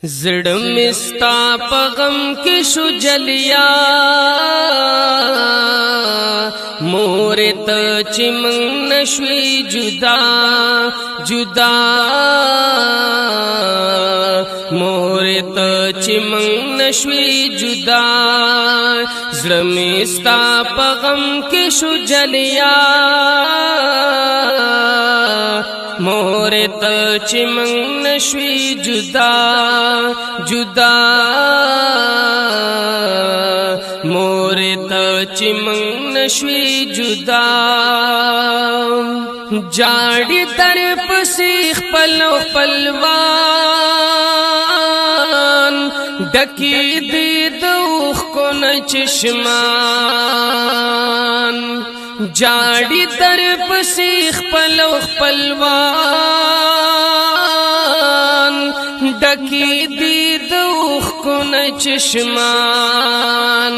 زړه مستا پغم کې شو جلیا مور ته چې من نشوي جدا جدا مور ته چې من نشوي جدا زړه مستا پغم کې شو جلیا مور ته چې من نشوي جدا جدا مور ته چې من نشوي جدا جاړي در پسې خپل خپلوان ډکی دې دوخ کو نه چشمان جاړي در پسې خپل خپلوان ډکی دې دوخ کو نه چشمان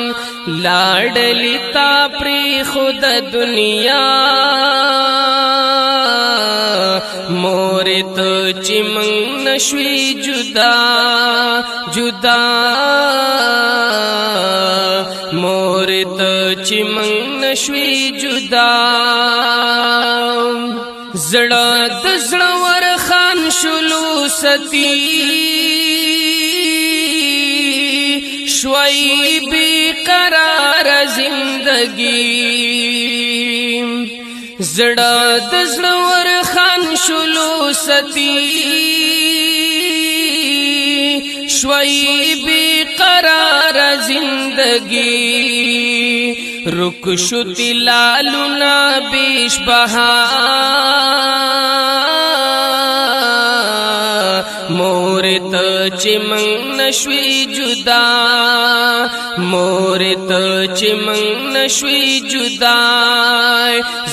لاډلی تا پری خود دنیا مور ته چې من نشوي جدا جدا مور ته چې من نشوي جدا زړه د زړه ور خان شلو ستی شوي بے قرار زندگی زړه د زړه ور خان شلو ستی شوي بے قرار زندگی رک شو تلالنا بیش بها مور ته چې من نشوي جدا مور ته چې من نشوي جدا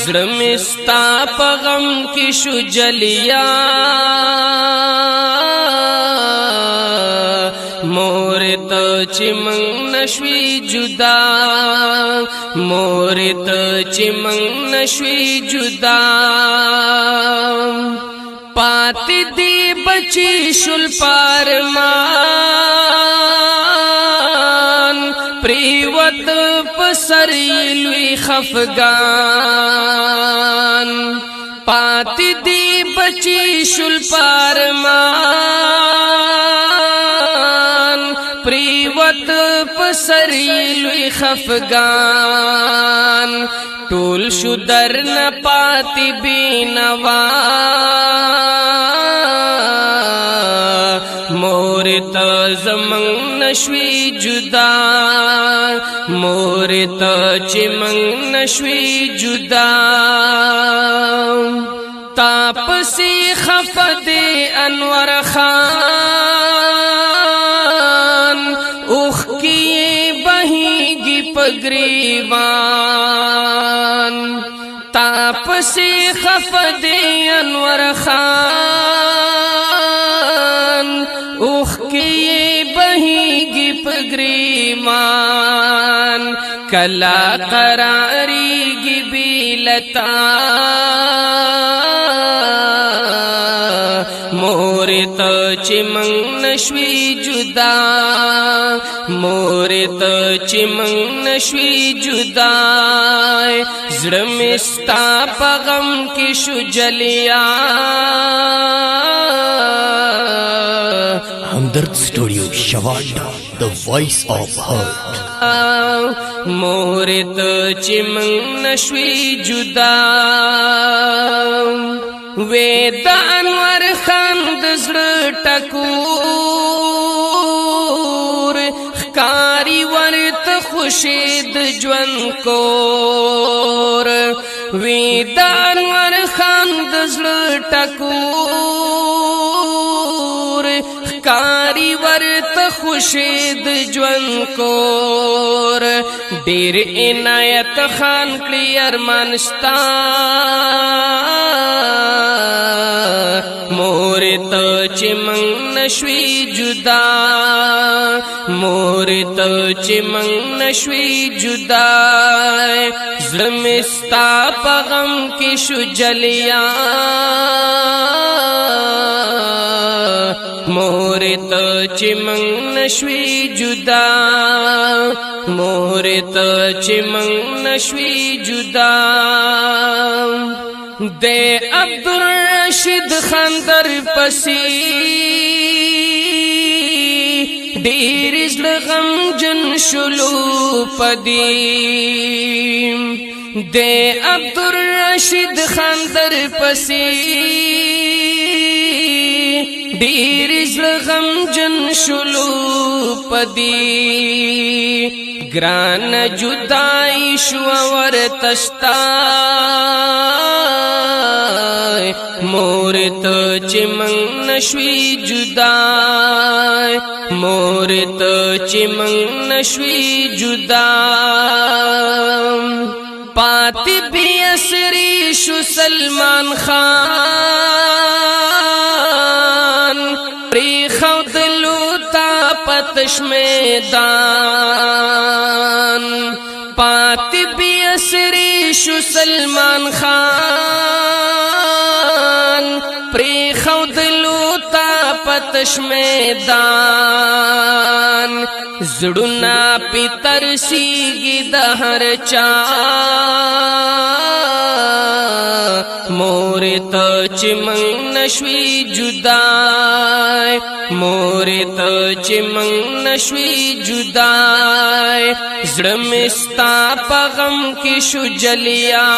زړه مستا په غم کې شو جلیا مور ته چې من نشوي جدا مور ته چې من نشوي جدا پاتی دی بچی شل پارمان پریوت پسریلوی خفگان پاتی دی بچی شل پارمان پریوت پسریلوی خفگان ټول شو در نه پاتی بینوا مور ته زمن نشوي جدا مور ته چې من نشوي جدا تاپسی خفد انور خان اوخ کی بهیږي پګریوان تاپسی خفد انور خان اوخ کی بهیږي پګریوان کلا قراریږي بیلتا مور ته چې من نشوي جدا مور ته چې من نشوي جدا زړه مستا په غم کې شو جلیا हमदर्द स्टूडियो शवाडा the voice of hurt مور ته چې من نشوي جدا وې د انور خان د زړه ټکور ښکاری ورته خوشي د ژوند کور وې د انور خان د زړه ټکور ښکاری ورته خوشي د ژوند کور ډېر عنایت خان کړی ارمانستا مور ته چې من نشوي جدا مور ته چې من نشوي جدا زړه مستا په غم کې شو جلیا مور مور ته چې موږ نشوي جدا مور ته چې موږ نشوي جدا د عبدالرشید خان در پسې ډېر زړه غمجن شولو پدې د عبدالرشید خان در پسې ډېر زړه غمجن شولو پدې ګران جدای شو ورته ستا مور ته چې موږ نشوي جدا مور ته چې موږ نشوي جدا پاتې بې اسرې شو سلمان خان پرېښودلو تا پتش میدان پاتې بې اسرې شو سلمان خان پرېښودلو تا پتش میدان زړونه پې ترسېږي د هر چا مور ته چې موږ نشوي جدا مور ته چې موږ نشوي جدا زړه مې ستا په غم کې شو جلیا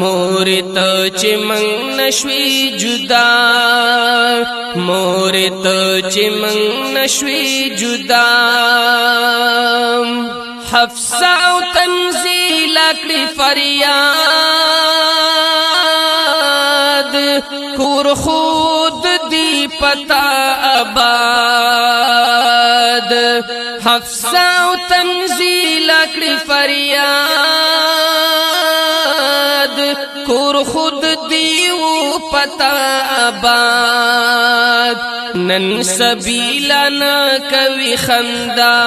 مور ته چې موږ نشوي جدا مور ته چې موږ نشوي جدا حفصه او تنزیل کړي فریاد کور خود دی پتا آباد حفصه او تنزیل کړي فریاد کور خود دی پتا آباد نن سبیلا نا کوي خندا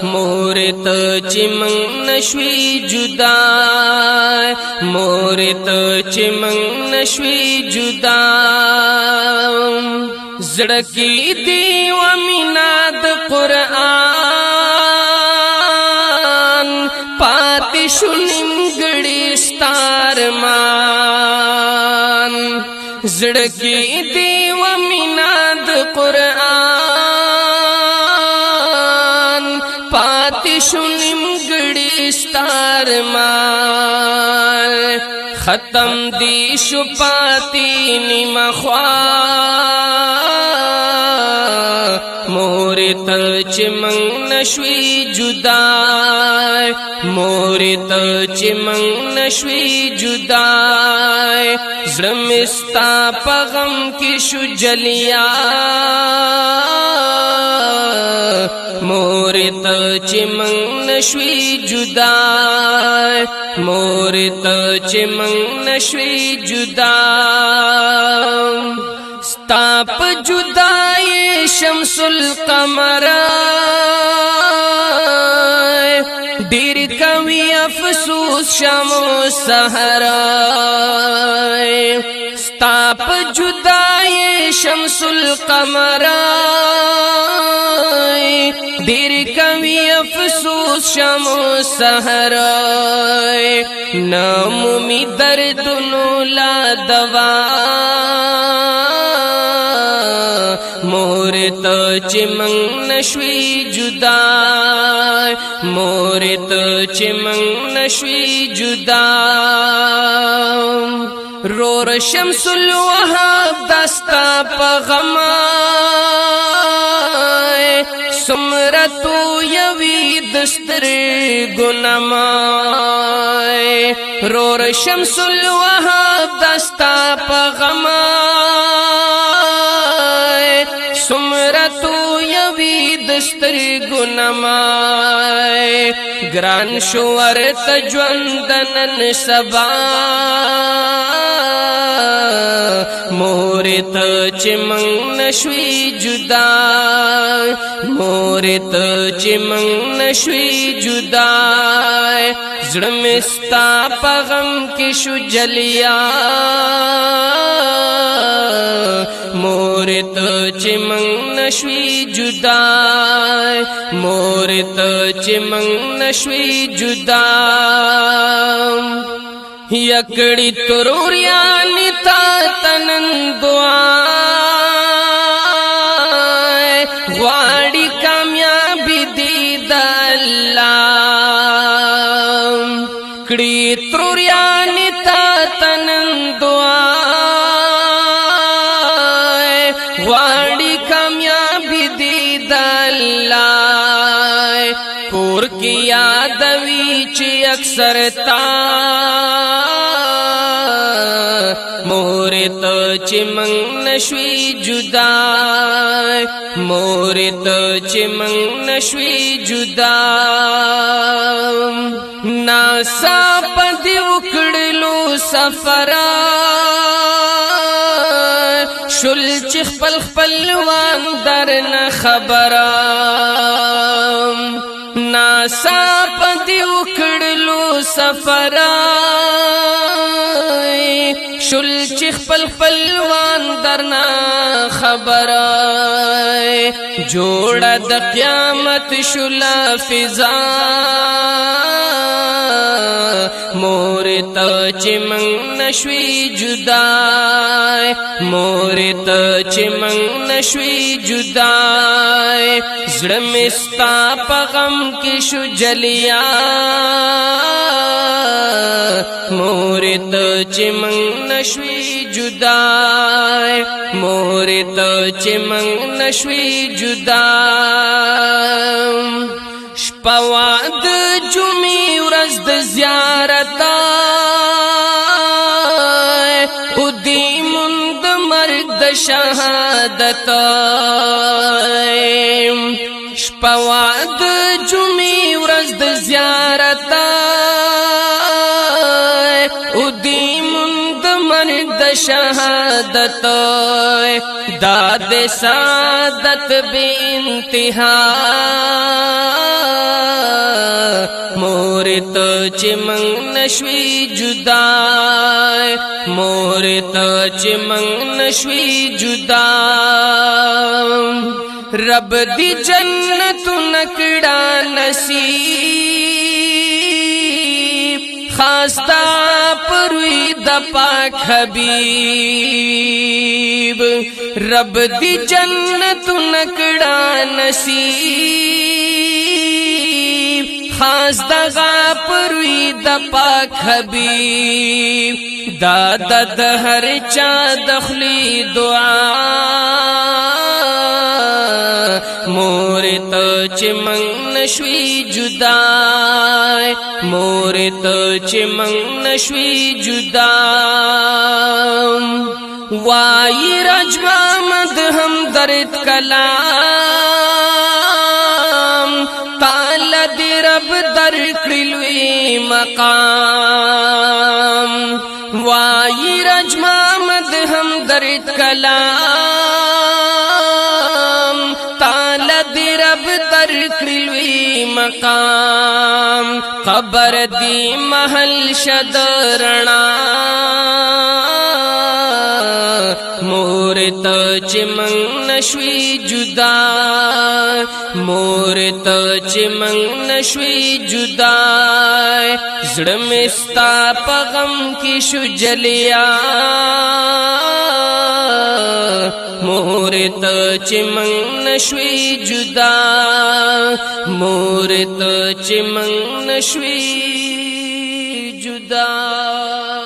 مور ته چې موږ نشوي جدا مور ته چې موږ نشوي جدا زړه کې دی و مینا د قرآن پاتې شو نیمګړی ستار مان زړه کې دی و مینا د قرآن پاتې شو نیمګړی ستار مان ختم دی شو پاتې نیمه خوا مور ته چې موږ نشوي جدا مور ته چې موږ نشوي جدا زړه مې ستا په غم کې شو جلیا مور ته چې موږ نشوي جدا مور ته چې موږ نشوي جدا ستا په جدای شمس القمر ډېر کوي افسوس شمو سحر ستا په جدای شمس القمر ډېر کوي افسوس شمو سحر نامومي دردونو لا دوا مور ته چې موږ نشوي جدا مور ته چې موږ نشوي جدا رور شمس الوهاب دستا په غم سمرتو یوی دستر گنمائے رور شمس الوهاب دستا په غم سمرتو یوی دستر گنمائے گران شور تجوندنن سبا مور ته چې منګ نشوي جدا مور ته چې منګ نشوي جدا زړه مې ستا په غم کې شو جلیا مور ته چې منګ نشوي جدا مور ته چې منګ نشوي جدا یکړی تروریانی تا تنن دعا غواړي کامیابی دی د الله کړی تروریانی تا تنن دعا غواړي کامیابی دی د الله کور کی یادوي چې اکثر تا مور ته چې منګ نشوي جدا مور ته چې منګ نشوي جدا ناسا پدې وکړلو سفر شل چې خپل خپلوان درنه خبره ناسا پدې وکړلو سفر شل چې خپل خپلوان درنا خبره جوړه د قیامت شلا فضا مور ته چې منګ نشوي جدا مور ته چې منګ نشوي جدا زړه مې ستا په غم کې شو جلیا مور ته چې منګ نشوي جدا مور ته چې منګ نشوي جدا شپوا د جمعې ورځ د زیارت او دې مند مرګ د شهادت شپوا د جمعې ورځ د زیارت او دې مند مرګ د شهادت داد سعادت بے انتہا مور ته چې منګ نشوي جدا مور ته چې منګ نشوي جدا رب دی جنت نکړه نصیب خاص تا پروي د پاک حبيب رب دی جنت نکړه نصیب خاص دغه پروي د پاک حبيب دادا د هر چا دخلي دعا مور ته چې منګ نشوي جدا مور ته چې منګ نشوي جدا وای رجما مد هم درد کلام تعالی دی رب در کړلوي مقام وای رجما مد هم درد کلام تعالی دی رب در کړلوي مقام قبر دی محل شدرنا مور ته چې منګ نشوي جدا مور ته چې منګ نشوي جدا زړه مې ستا په غم کې شو جلیا مور ته چې منګ نشوي جدا مور ته چې منګ نشوي جدا